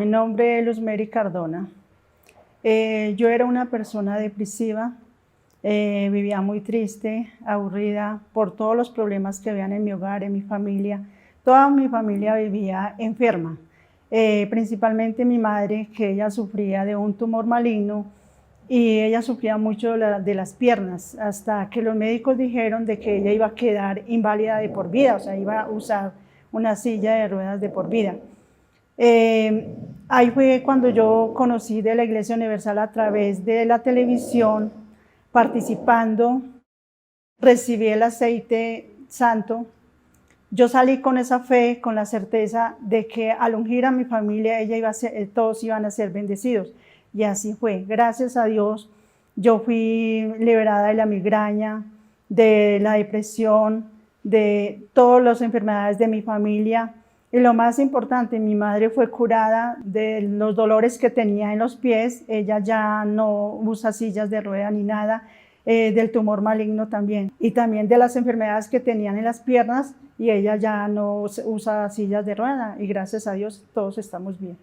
Mi nombre es Luzmeri Cardona. Yo era una persona depresiva, vivía muy triste, aburrida por todos los problemas que habían en mi hogar, en mi familia. Toda mi familia vivía enferma, principalmente mi madre, que ella sufría de un tumor maligno y ella sufría mucho de las piernas, hasta que los médicos dijeron de que ella iba a quedar inválida de por vida, o sea, iba a usar una silla de ruedas de por vida. Ahí fue cuando yo conocí de la Iglesia Universal a través de la televisión, participando, recibí el aceite santo. Yo salí con esa fe, con la certeza de que al ungir a mi familia, todos iban a ser bendecidos. Y así fue. Gracias a Dios, yo fui liberada de la migraña, de la depresión, de todas las enfermedades de mi familia. Y lo más importante, mi madre fue curada de los dolores que tenía en los pies. Ella ya no usa sillas de rueda ni nada, del tumor maligno también. Y también de las enfermedades que tenían en las piernas, y ella ya no usa sillas de rueda. Y gracias a Dios todos estamos bien.